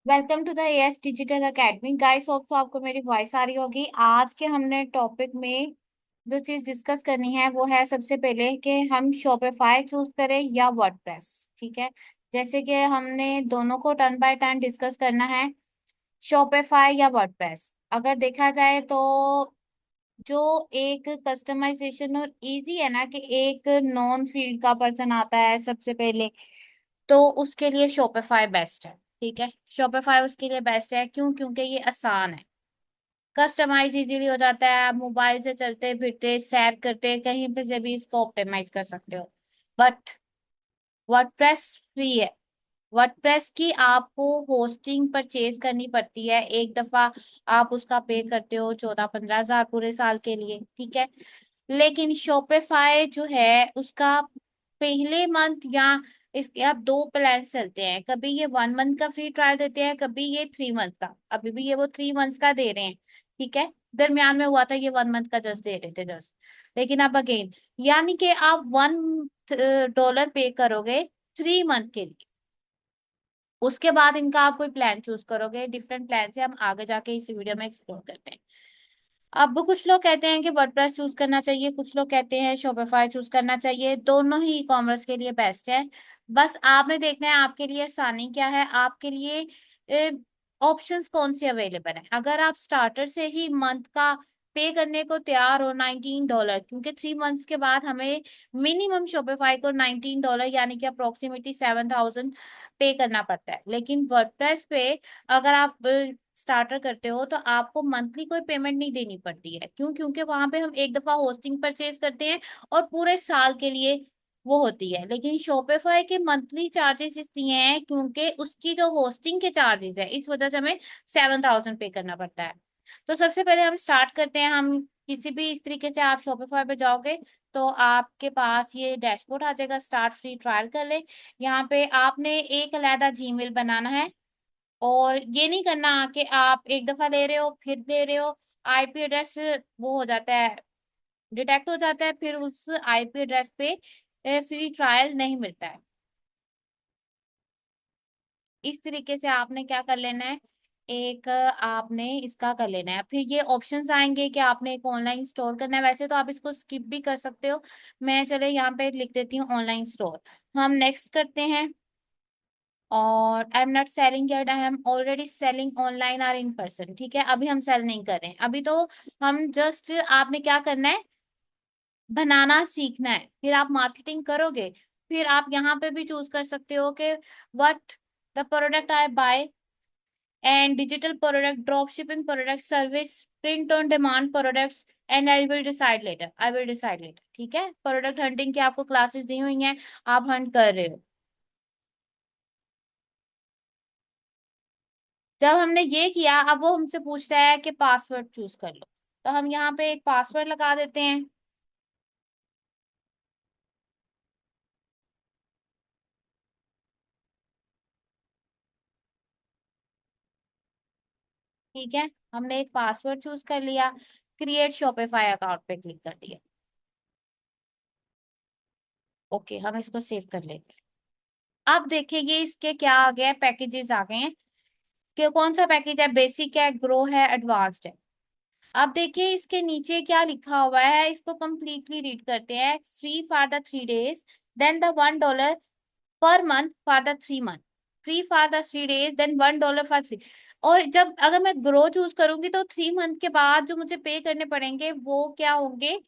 Welcome to the AS digital academy guys. Hope आपको मेरी voice आ रही होगी। आज के हमने टॉपिक में जो चीज डिस्कस करनी है वो है सबसे पहले कि हम शॉपिफाई चूज करें या वर्डप्रेस। ठीक है, जैसे कि हमने दोनों को टर्न बाय टर्न डिस्कस करना है, शॉपिफाई या वर्डप्रेस। अगर देखा जाए तो जो एक कस्टमाइजेशन और इजी है ना, कि एक नॉन फील्ड का पर्सन आता है सबसे पहले, तो उसके लिए शॉपिफाई बेस्ट है। ठीक है, शॉपिफाई उसके लिए बेस्ट है। क्यों? क्योंकि ये आसान है, कस्टमाइज इजीली हो जाता है। आप मोबाइल से चलते फिरते सैर करते कहीं पे से भी इसको ऑप्टिमाइज कर सकते हो। बट वर्डप्रेस फ्री है। वर्डप्रेस की आपको होस्टिंग परचेज करनी पड़ती है एक दफा, आप उसका पे करते हो 14-15 हजार पूरे साल के लिए। ठीक है, लेकिन शॉपिफाई जो है उसका पहले मंथ या इसके आप दो प्लान चलते हैं। कभी ये 1 मंथ का फ्री ट्रायल देते हैं, कभी ये 3 मंथ का। अभी भी ये वो 3 मंथ्स का दे रहे हैं। ठीक है, दरमियान में हुआ था ये 1 मंथ का जस्ट दे रहे थे जस्ट। लेकिन अब अगेन, यानी कि आप $1 पे करोगे 3 मंथ के लिए। उसके बाद इनका आप कोई प्लान चूज करोगे। डिफरेंट प्लान से हम आगे जाके इस वीडियो में एक्सप्लोर करते हैं। अब कुछ लोग कहते हैं कि वर्डप्रेस चूज करना चाहिए, कुछ लोग कहते हैं शॉपिफाई चूज करना चाहिए। दोनों ही ई कॉमर्स के लिए बेस्ट है। बस आपने देखना है आपके लिए आसानी क्या है, आपके लिए ऑप्शंस कौन से अवेलेबल है। अगर आप स्टार्टर से ही मंथ का पे करने को तैयार हो $19, क्योंकि 3 मंथ्स के बाद हमें मिनिमम शॉपिफाई को $19 यानी कि अप्रोक्सीमेटली 7,000 पे करना पड़ता है। लेकिन वर्डप्रेस पे अगर आप स्टार्टर करते हो तो आपको मंथली कोई पेमेंट नहीं देनी पड़ती है। क्यों? क्योंकि वहां पे हम एक दफा होस्टिंग परचेज करते हैं और पूरे साल के लिए वो होती है। लेकिन शॉपिफाई के मंथली चार्जेस इसलिए हैं क्योंकि उसकी जो होस्टिंग के चार्जेस है, इस वजह से हमें 7,000 पे करना पड़ता है। तो सबसे पहले हम स्टार्ट करते हैं। हम किसी भी इस तरीके से आप शॉपिफाई पे जाओगे तो आपके पास ये डैशबोर्ड आ जाएगा, स्टार्ट फ्री ट्रायल कर ले। यहाँ पे आपने एक अलहदा जीमेल बनाना है, और ये नहीं करना कि आप एक दफा ले रहे हो फिर ले रहे हो। आईपी एड्रेस वो हो जाता है, डिटेक्ट हो जाता है, फिर उस आईपी एड्रेस पे फ्री ट्रायल नहीं मिलता है। इस तरीके से आपने क्या कर लेना है, एक आपने इसका कर लेना है। फिर ये ऑप्शंस आएंगे कि आपने एक ऑनलाइन स्टोर करना है। वैसे तो आप इसको स्किप भी कर सकते हो, मैं चले यहाँ पे लिख देती हूँ ऑनलाइन स्टोर। हम नेक्स्ट करते हैं। और I am not selling at, I am already selling online और इन पर्सन। ठीक है, अभी हम सेल नहीं कर रहे हैं। अभी तो हम जस्ट, आपने क्या करना है, बनाना सीखना है, फिर आप मार्केटिंग करोगे। फिर आप यहाँ पे भी चूज कर सकते हो कि what the product I buy, and digital product, drop shipping product, service, print on demand products, and I will decide later, I will decide later. ठीक है, प्रोडक्ट हंटिंग की आपको क्लासेस दी हुई हैं, आप हंट कर रहे हो। जब हमने ये किया, अब वो हमसे पूछता है कि पासवर्ड चूज कर लो। तो हम यहाँ पे एक पासवर्ड लगा देते हैं। ठीक है, हमने एक पासवर्ड चूज कर लिया, क्रिएट शॉपिफाई अकाउंट पे क्लिक कर दिया। ओके, हम इसको सेव कर लेते हैं। अब देखिए ये इसके क्या आ गया, पैकेजेस आ गए हैं कि कौन सा पैकेज है, बेसिक है, ग्रो है, एडवांस्ड है। अब देखिए इसके नीचे क्या लिखा हुआ है, इसको कंप्लीटली रीड करते हैं। Free for the 3 days, then the $1 per month for the 3 month, free for the 3 days, then $1 for 3। और जब अगर मैं ग्रो चूज करूंगी तो 3 मंथ के बाद जो मुझे पे करने पड़ेंगे वो क्या होंगे,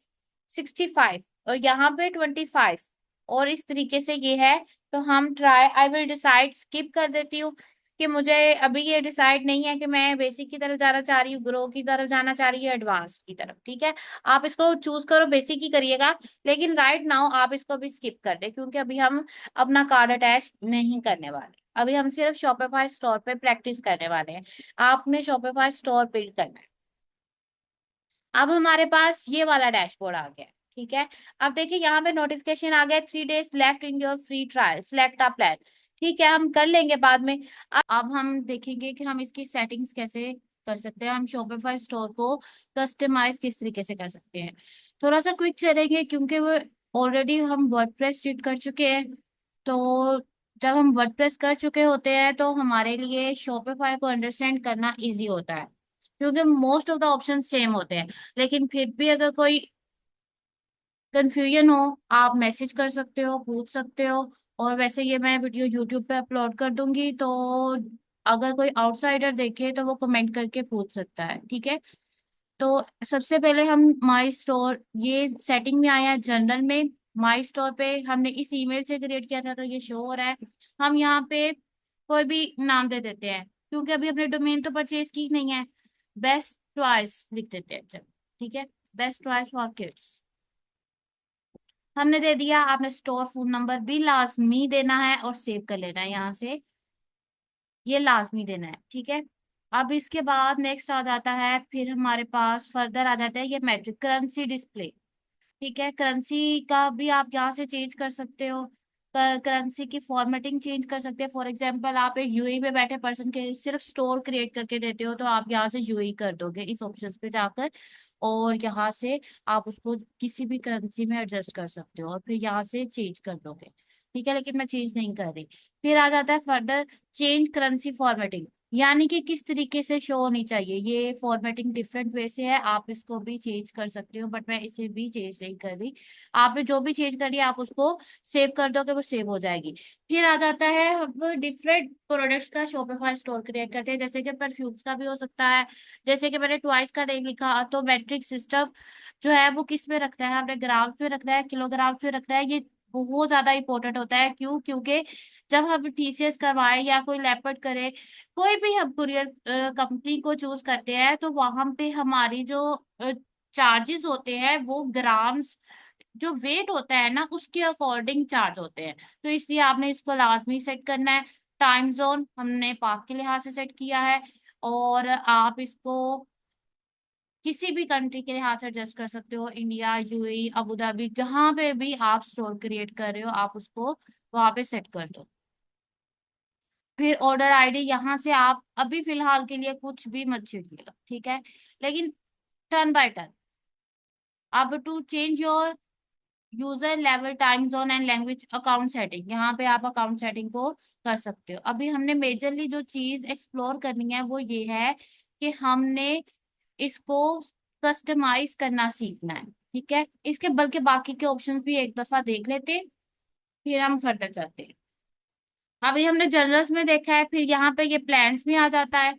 65, और यहाँ पे 25। और इस तरीके से ये है। तो हम try, I will decide skip कर देती हूँ कि मुझे अभी ये डिसाइड नहीं है कि मैं बेसिक की तरफ जाना चाह रही हूँ, ग्रो की तरफ जाना चाह रही हूँ, एडवांस की तरफ। ठीक है, आप इसको चूज करो, बेसिक ही करिएगा। लेकिन राइट नाउ आप इसको भी स्किप कर दे, क्योंकि अभी हम अपना कार्ड अटैच नहीं करने वाले। अभी हम सिर्फ शॉपिफाई स्टोर पे प्रैक्टिस करने वाले हैं। आपने शॉपिफाई स्टोर बिल्ड करना है। अब हमारे पास ये वाला डैशबोर्ड आ गया है। ठीक है, अब देखिए यहाँ पे नोटिफिकेशन आ गया, 3 days left in your free trial, select a plan. ठीक है, हम कर लेंगे बाद में। अब हम देखेंगे कि हम इसकी सेटिंग्स कैसे कर सकते हैं, हम शॉपिफाई स्टोर को कस्टमाइज किस तरीके से कर सकते हैं। थोड़ा सा क्विक चलेंगे क्योंकि वो ऑलरेडी हम वर्डप्रेस रीड कर चुके हैं। तो जब हम वर्डप्रेस कर चुके होते हैं तो हमारे लिए शॉपिफाई को अंडरस्टैंड करना इजी होता है, क्योंकि most of the option same होते हैं। लेकिन फिर भी अगर कोई कंफ्यूजन हो, आप मैसेज कर सकते हो, पूछ सकते हो। और वैसे ये मैं वीडियो यूट्यूब पे अपलोड कर दूंगी, तो अगर कोई आउटसाइडर देखे तो वो कमेंट करके पूछ सकता है, ठीक है। तो सबसे पहले हम माई स्टोर, ये सेटिंग में आया है जनरल में। माई स्टोर पे हमने इस ईमेल से क्रिएट किया था तो ये शो हो रहा है। हम यहाँ पे कोई भी नाम दे देते हैं, क्योंकि अभी हमने डोमेन तो परचेज की नहीं है। बेस्ट चॉइस लिख देते हैं, चल ठीक है। बेस्ट चॉइस फॉर किड्स हमने दे दिया। आपने स्टोर फोन नंबर भी लाजमी देना है और सेव कर लेना है यहाँ से, ये लाजमी देना है, ठीक है। अब इसके बाद नेक्स्ट आ जाता है, फिर हमारे पास फर्दर आ जाता है ये मैट्रिक करेंसी डिस्प्ले। ठीक है, करेंसी का भी आप यहाँ से चेंज कर सकते हो। करेंसी की फॉर्मेटिंग चेंज कर सकते हैं। फॉर एग्जांपल आप एक यूएई में बैठे पर्सन के सिर्फ स्टोर क्रिएट करके देते हो, तो आप यहाँ से यूएई कर दोगे इस ऑप्शन पे जाकर, और यहाँ से आप उसको किसी भी करेंसी में एडजस्ट कर सकते हो और फिर यहाँ से चेंज कर दोगे, ठीक है। लेकिन मैं चेंज नहीं कर रही। फिर आ जाता है फर्दर चेंज करेंसी फॉर्मेटिंग, यानी कि किस तरीके से शो होनी चाहिए। ये फॉर्मेटिंग डिफरेंट वे से है, आप इसको भी चेंज कर सकते हो, बट मैं इसे भी चेंज नहीं कर रही। आपने जो भी चेंज करी आप उसको सेव कर दोगे, वो सेव हो जाएगी। फिर आ जाता है अब डिफरेंट प्रोडक्ट्स का शॉपिफाई स्टोर क्रिएट करते हैं, जैसे कि परफ्यूम्स का भी हो सकता है। जैसे कि मैंने ट्वाइस का नेम लिखा, तो मैट्रिक सिस्टम जो है वो किस में रखना है, आपने ग्राम्स में रखना है, किलोग्राम्स में रखना है। ये बहुत ज्यादा इंपॉर्टेंट होता है। क्यों? क्योंकि जब हम टीसीएस करवाए या कोई लैपट करे, कोई भी हम कुरियर कंपनी को चूज करते हैं, तो वहां पे हमारी जो चार्जेस होते हैं वो ग्राम्स, जो वेट होता है ना उसके अकॉर्डिंग चार्ज होते हैं। तो इसलिए आपने इसको लाजमी सेट करना है। टाइम जोन हमने पाक के लिहाज से सेट किया है, और आप इसको किसी भी कंट्री के लिहाज से एडजस्ट कर सकते हो, इंडिया, यूएई, अबू धाबी, जहां पे भी आप स्टोर क्रिएट कर रहे हो आप उसको वहां पे सेट कर दो। फिर ऑर्डर आईडी यहाँ से आप अभी फिलहाल के लिए कुछ भी मत छेड़िएगा, ठीक है। लेकिन टर्न बाय टर्न, अब to change your user level time zone and language account setting, यहाँ पे आप अकाउंट सेटिंग को कर सकते हो। अभी हमने मेजरली जो चीज एक्सप्लोर करनी है वो ये है कि हमने इसको कस्टमाइज करना सीखना है, ठीक है। इसके बल्कि बाकी के ऑप्शंस भी एक दफा देख लेते हैं, फिर हम फर्दर चलते हैं। अभी हमने जनरल्स में देखा है, फिर यहाँ पे ये प्लान्स में आ जाता है।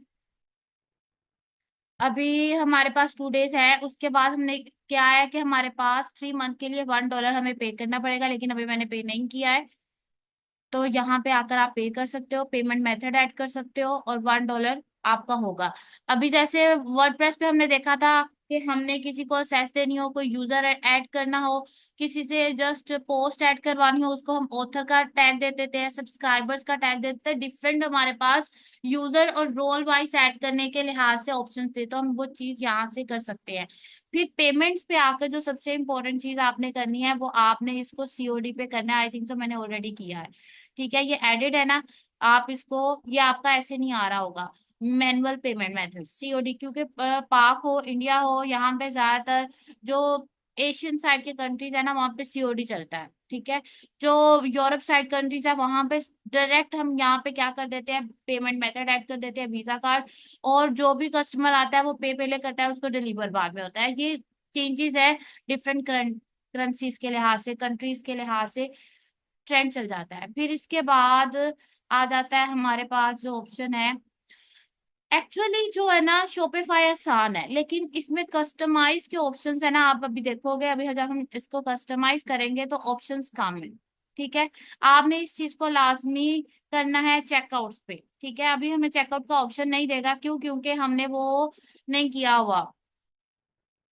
अभी हमारे पास 2 डेज है, उसके बाद हमने क्या है कि हमारे पास 3 मंथ के लिए $1 हमें पे करना पड़ेगा, लेकिन अभी मैंने पे नहीं किया है। तो यहाँ पे आकर आप पे कर सकते हो, पेमेंट मेथड ऐड कर सकते हो, और $1 आपका होगा। अभी जैसे वर्डप्रेस पे हमने देखा था कि हमने किसी को सेस देनी हो, कोई यूजर ऐड करना हो, किसी से जस्ट पोस्ट ऐड करवानी हो, उसको हम ऑथर का टैग दे देते हैं, सब्सक्राइबर्स का टैग दे देते हैं। डिफरेंट हमारे पास यूजर और रोल वाइज ऐड करने के लिहाज से ऑप्शन थे, तो हम वो चीज यहाँ से कर सकते हैं। फिर पेमेंट्स पे आकर जो सबसे इंपॉर्टेंट चीज आपने करनी है वो आपने इसको सीओडी पे करना है। आई थिंक सो मैंने ऑलरेडी किया है, ठीक है, ये एडिड है ना। आप इसको, ये आपका ऐसे नहीं आ रहा होगा मैनुअल पेमेंट मेथड सीओडी, क्योंकि पाक हो, इंडिया हो, यहाँ पे ज्यादातर जो एशियन साइड के कंट्रीज है ना वहाँ पे सीओडी चलता है, ठीक है। जो यूरोप साइड कंट्रीज है वहां पे डायरेक्ट हम यहाँ पे क्या कर देते हैं, पेमेंट मेथड ऐड कर देते हैं, वीजा कार्ड। और जो भी कस्टमर आता है वो पे पहले करता है, उसको डिलीवर बाद में होता है। ये चेंजेस है डिफरेंट करेंसीज के लिहाज से, कंट्रीज के लिहाज से ट्रेंड चल जाता है। फिर इसके बाद आ जाता है हमारे पास जो ऑप्शन है, एक्चुअली जो है ना शॉपिफाई आसान है, लेकिन इसमें कस्टमाइज के ऑप्शंस है ना, आप अभी देखोगे अभी जब हम इसको कस्टमाइज करेंगे तो ऑप्शंस कम है, ठीक है। आपने इस चीज को लाजमी करना है चेकआउट्स पे, ठीक है। अभी हमें चेकआउट का ऑप्शन नहीं देगा, क्यों? क्योंकि हमने वो नहीं किया हुआ,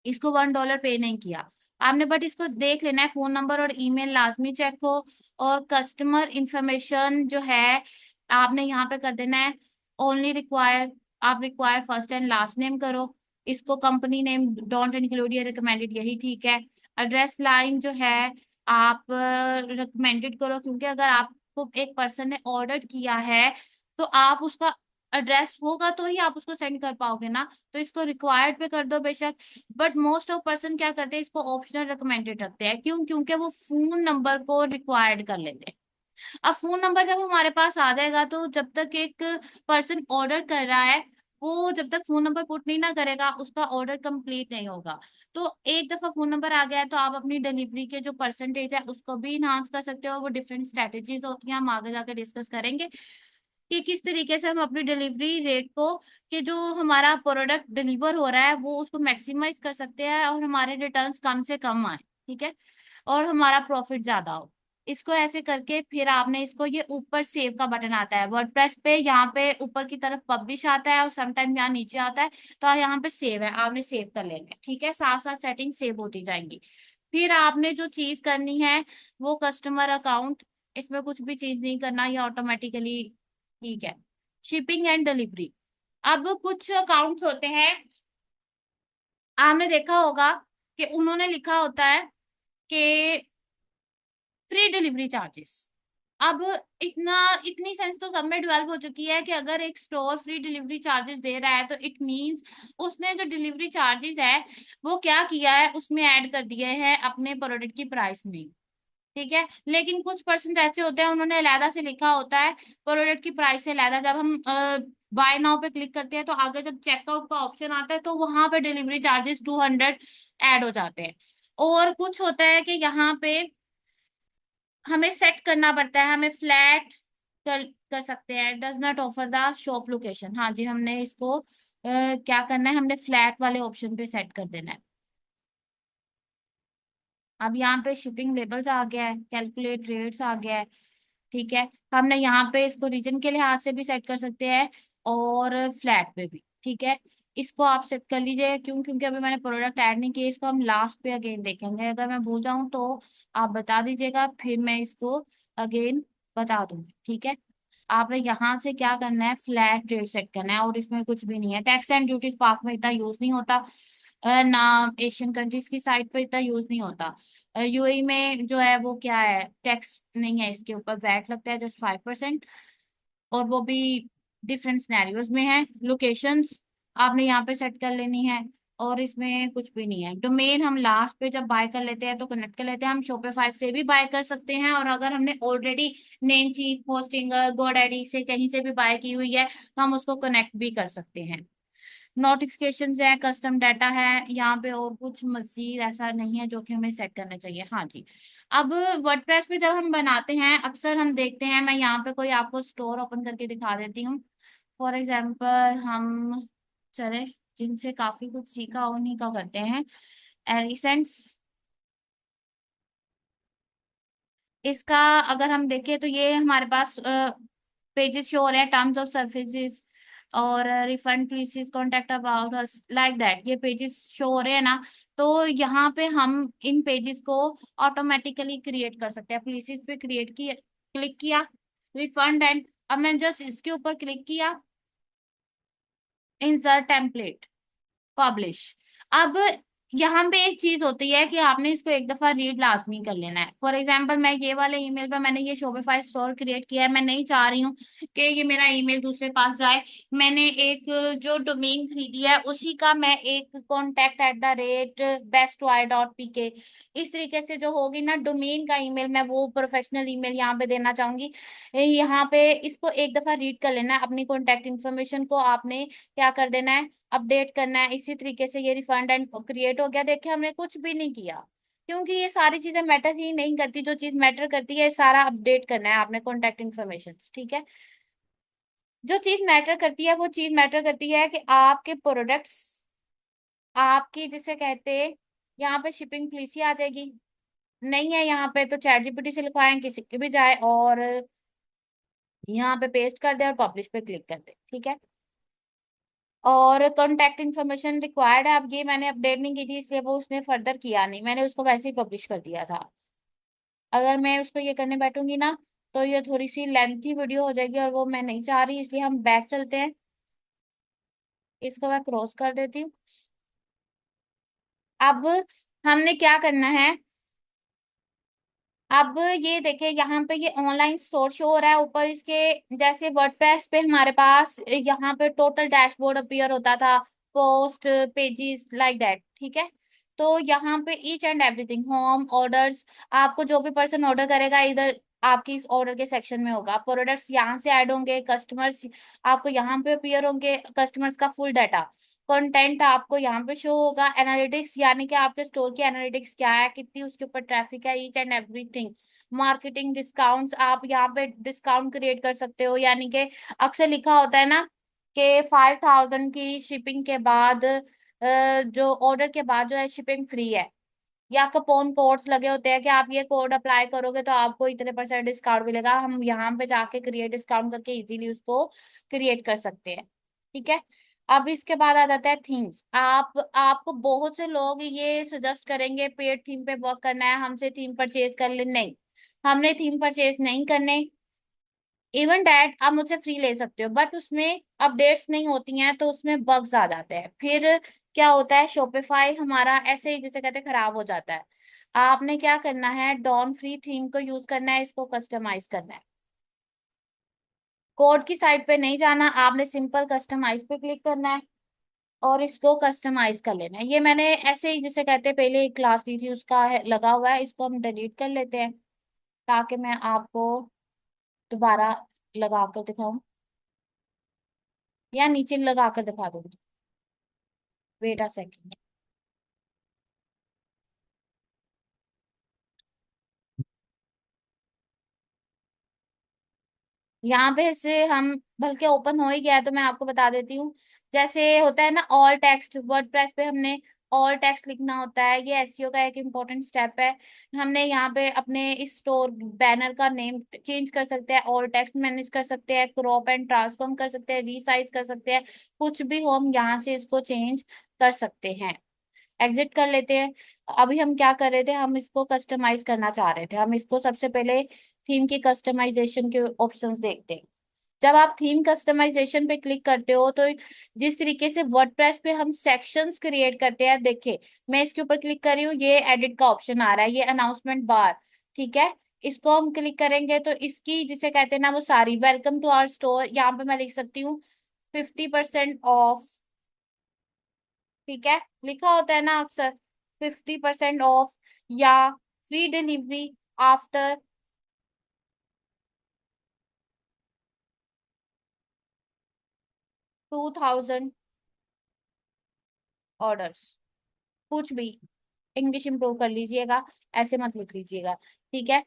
इसको $1 पे नहीं किया आपने। बट इसको देख लेना है, फोन नंबर और ईमेल लाजमी चेक हो। और कस्टमर इंफॉर्मेशन जो है आपने यहाँ पे कर देना है ओनली रिक्वायर, आप require first and last name करो। इसको कंपनी नेम डोंट इंक्लूड या रिकमेंडेड, यही ठीक है। एड्रेस लाइन जो है आप रिकमेंडेड करो, क्योंकि अगर आपको एक पर्सन ने ऑर्डर किया है तो आप उसका एड्रेस होगा तो ही आप उसको सेंड कर पाओगे ना। तो इसको रिक्वायर्ड पे कर दो बेशक। बट मोस्ट ऑफ पर्सन क्या करते हैं, इसको ऑप्शनल रिकमेंडेड रखते हैं। क्यों? क्योंकि वो फोन नंबर को रिक्वायर्ड कर लेते हैं, अब फोन नंबर जब हमारे पास आ जाएगा तो जब तक एक पर्सन ऑर्डर कर रहा है, वो जब तक फोन नंबर पुट नहीं ना करेगा उसका ऑर्डर कंप्लीट नहीं होगा। तो एक दफा फोन नंबर आ गया है तो आप अपनी डिलीवरी के जो परसेंटेज है उसको भी इन्हांस कर सकते हो। वो डिफरेंट स्ट्रेटेजीज होती हैं, हम आगे जाके डिस्कस करेंगे कि किस तरीके से हम अपनी डिलीवरी रेट को, कि जो हमारा प्रोडक्ट डिलीवर हो रहा है वो उसको मैक्सिमाइज कर सकते हैं और हमारे रिटर्न्स कम से कम आए, ठीक है, और हमारा प्रॉफिट ज्यादा हो। इसको ऐसे करके फिर आपने इसको, ये ऊपर सेव का बटन आता है वर्डप्रेस पे, यहाँ पे ऊपर की तरफ पब्लिश आता है और समटाइम यहाँ नीचे आता है, तो यहाँ पे सेव है, आपने सेव कर लेना है, ठीक है, साथ साथ सेटिंग सेव होती जाएंगी। फिर आपने जो चीज करनी है वो कस्टमर अकाउंट, इसमें कुछ भी चीज नहीं करना, ये ऑटोमेटिकली, ठीक है। शिपिंग एंड डिलीवरी, अब कुछ अकाउंट्स होते हैं, आपने देखा होगा कि उन्होंने लिखा होता है कि फ्री डिलीवरी चार्जेस। अब इतना, इतनी सेंस तो सब में डेवलप हो चुकी है कि अगर एक स्टोर फ्री डिलीवरी चार्जेस दे रहा है तो इट मींस उसने जो डिलीवरी चार्जेस है वो क्या किया है, उसमें ऐड कर दिए हैं अपने प्रोडक्ट की प्राइस में, ठीक है। लेकिन कुछ पर्सन ऐसे होते हैं, उन्होंने अलहदा से लिखा होता है प्रोडक्ट की प्राइस से अलहदा, जब हम बाय नाउ पे क्लिक करते हैं तो आगे जब चेकआउट का ऑप्शन आता है तो वहां पे डिलीवरी चार्जेस 200 ऐड हो जाते हैं। और कुछ होता है कि यहाँ पे हमें सेट करना पड़ता है, हमें फ्लैट कर सकते हैं, does not offer the shop location, हाँ जी, हमने इसको क्या करना है, हमने फ्लैट वाले ऑप्शन पे सेट कर देना है। अब यहाँ पे शिपिंग लेबल्स आ गया है, कैलकुलेट रेट्स आ गया है, ठीक है। हमने यहाँ पे इसको रीजन के लिहाज से भी सेट कर सकते हैं और फ्लैट पे भी, ठीक है। इसको आप सेट कर लीजिए, क्यों, क्योंकि अभी मैंने प्रोडक्ट ऐड नहीं किया, इसको हम लास्ट पे अगेन देखेंगे, अगर मैं भूल जाऊं तो आप बता दीजिएगा, फिर मैं इसको अगेन बता दूंगी, ठीक है। आपने यहाँ से क्या करना है, फ्लैट रेट सेट करना है और इसमें कुछ भी नहीं है। टैक्स एंड ड्यूटीज पार्क में इतना यूज नहीं होता, ना एशियन कंट्रीज की साइड पे इतना यूज नहीं होता। यूएई में जो है वो क्या है, टैक्स नहीं है, इसके ऊपर वैट लगता है जस्ट 5%, और वो भी डिफरेंट सिनेरियोज में है। लोकेशंस आपने यहाँ पे सेट कर लेनी है और इसमें कुछ भी नहीं है। डोमेन हम लास्ट पे जब बाय कर लेते हैं तो कनेक्ट कर लेते हैं, हम शॉपिफाई से भी बाय कर सकते हैं, और अगर हमने ऑलरेडी नेम चीज होस्टिंग गोडैडी से कहीं से भी बाय की हुई है तो हम उसको कनेक्ट भी कर सकते हैं। नोटिफिकेशन है, कस्टम डाटा है यहाँ पे, और कुछ मजीद ऐसा नहीं है जो कि हमें सेट करना चाहिए, हाँ जी। अब वर्डप्रेस पे जब हम बनाते हैं अक्सर हम देखते हैं, मैं यहाँ पे कोई आपको स्टोर ओपन करके दिखा देती हूँ। फॉर एग्जाम्पल हम चले, जिनसे काफी कुछ सीखा उन्हीं का करते हैं, एलिसेंट्स। इसका अगर हम देखें तो ये हमारे पास पेजेस शो हो रहे हैं, टर्म्स ऑफ सर्विसेज और refund please contact about us, like that, ये पेजेस शो हो रहे हैं ना। तो यहाँ पे हम इन पेजेस को ऑटोमेटिकली क्रिएट कर सकते हैं। प्लीज पे क्रिएट किया, क्लिक किया, रिफंड एंड, अब मैंने जस्ट इसके ऊपर क्लिक किया, इंसर्ट टेम्पलेट, पब्लिश। अब यहाँ पे एक चीज होती है कि आपने इसको एक दफा रीड लाजमी कर लेना है। फॉर एग्जांपल मैं ये वाले ईमेल पर, मैंने ये शॉपिफाई स्टोर क्रिएट किया है, मैं नहीं चाह रही हूँ कि ये मेरा ईमेल दूसरे पास जाए। मैंने एक जो डोमेन खरीदी है उसी का मैं एक contact@bestui.pk, इस तरीके से जो होगी ना डोमेन का ईमेल, मैं वो प्रोफेशनल ईमेल यहाँ पे देना चाहूंगी। यहाँ पे इसको एक दफा रीड कर लेना है, अपनी कॉन्टेक्ट इन्फॉर्मेशन को आपने क्या कर देना है, अपडेट करना है। इसी तरीके से ये रिफंड एंड क्रिएट हो गया, देखिए हमने कुछ भी नहीं किया, क्योंकि ये सारी चीजें मैटर ही नहीं करती। जो चीज मैटर करती है सारा अपडेट करना है आपने कॉन्टेक्ट इन्फॉर्मेशन, ठीक है। जो चीज मैटर करती है वो चीज मैटर करती है कि आपके प्रोडक्ट्स, आपकी जिसे कहते हैं, यहाँ पे शिपिंग पॉलिसी आ जाएगी, नहीं है यहाँ पे तो चैट जीपीटी से लिखवाएं, किसी के भी जाए और यहाँ पे पेस्ट कर दे और पब्लिश पे क्लिक कर दे, ठीक है। और कॉन्टेक्ट इन्फॉर्मेशन रिक्वायर्ड है, अब ये मैंने अपडेट नहीं की थी इसलिए वो उसने फर्दर किया नहीं, मैंने उसको वैसे ही पब्लिश कर दिया था। अगर मैं उसको ये करने बैठूंगी ना तो ये थोड़ी सी लेंथी वीडियो हो जाएगी और वो मैं नहीं चाह रही, इसलिए हम बैक चलते हैं। इसको मैं क्रॉस कर देती हूँ। अब हमने क्या करना है, अब ये देखें यहाँ पे ये ऑनलाइन स्टोर शो हो रहा है ऊपर इसके, जैसे वर्डप्रेस पे हमारे पास यहाँ पे टोटल डैशबोर्ड अपीयर होता था, पोस्ट पेजेस लाइक दैट, ठीक है। तो यहाँ पे each and everything, home orders, आपको जो भी पर्सन ऑर्डर करेगा इधर आपकी इस ऑर्डर के सेक्शन में होगा, प्रोडक्ट्स यहाँ से ऐड होंगे, कस्टमर्स आपको यहाँ पे अपीयर होंगे, कस्टमर्स का फुल डाटा, कंटेंट आपको यहाँ पे शो होगा, एनालिटिक्स यानी कि आपके स्टोर की एनालिटिक्स क्या है, कितनी उसके ऊपर ट्रैफिक है, each and everything. Marketing discounts, आप यहाँ पे डिस्काउंट क्रिएट कर सकते हो, यानी कि अक्सर लिखा होता है ना कि 5,000 की शिपिंग के बाद जो ऑर्डर के बाद जो है शिपिंग फ्री है, या कूपन कोड्स लगे होते हैं कि आप ये कोड अप्लाई करोगे तो आपको इतने परसेंट डिस्काउंट मिलेगा। हम यहाँ पे जाके क्रिएट डिस्काउंट करके इजीली उसको क्रिएट कर सकते हैं। ठीक है। अब इसके बाद आ जाता है थीम्स। आपको बहुत से लोग ये सजेस्ट करेंगे पेड थीम पे वर्क करना है, हमसे थीम परचेज कर ले, नहीं, हमने थीम परचेज नहीं करने। इवन डैट आप मुझसे फ्री ले सकते हो, बट उसमें अपडेट्स नहीं होती हैं तो उसमें बग्स आ जाते हैं, फिर क्या होता है, शॉपिफाई हमारा ऐसे ही जिसे कहते हैं खराब हो जाता है। आपने क्या करना है, डॉन फ्री थीम को यूज करना है, इसको कस्टमाइज करना है। कोड की साइट पे नहीं जाना, आपने सिंपल कस्टमाइज पे क्लिक करना है और इसको कस्टमाइज कर लेना है। ये मैंने ऐसे ही जिसे कहते हैं पहले एक क्लास ली थी उसका लगा हुआ है, इसको हम डिलीट कर लेते हैं ताकि मैं आपको दोबारा लगा कर दिखाऊं, या नीचे लगा कर दिखा दूंगी। Wait a second. यहाँ पे से हम, बल्कि ओपन हो ही गया है तो मैं आपको बता देती हूँ। जैसे होता है ना ऑल टेक्स्ट, वर्डप्रेस पे हमने ऑल टेक्स्ट लिखना होता है, ये एसईओ का एक इम्पोर्टेंट स्टेप है। हमने यहाँ पे अपने इस स्टोर बैनर का नेम चेंज कर सकते हैं, ऑल टेक्स्ट मैनेज कर सकते हैं, क्रॉप एंड ट्रांसफॉर्म कर सकते हैं, रीसाइज कर सकते हैं, कुछ भी हो हम यहाँ से इसको चेंज कर सकते हैं। एग्जिट कर लेते हैं। अभी हम क्या कर रहे थे, हम इसको कस्टमाइज करना चाह रहे थे। हम इसको सबसे पहले थीम की कस्टमाइजेशन के ऑप्शंस देखते हैं। जब आप थीम कस्टमाइजेशन पे क्लिक करते हो तो जिस तरीके से वर्डप्रेस पे हम सेक्शंस क्रिएट करते हैं, देखिए मैं इसके ऊपर क्लिक कर रही हूँ, ये एडिट का ऑप्शन आ रहा है, ये अनाउंसमेंट बार। ठीक है। इसको हम क्लिक करेंगे तो इसकी जिसे कहते हैं ना वो सारी, वेलकम टू आवर स्टोर, यहाँ पे मैं लिख सकती हूँ 50% ऑफ। ठीक है। लिखा होता है ना अक्सर 50% ऑफ, या फ्री डिलीवरी आफ्टर 2,000 ऑर्डर्स, कुछ भी इंग्लिश इंप्रूव कर लीजिएगा, ऐसे मत लिख लीजिएगा। ठीक है।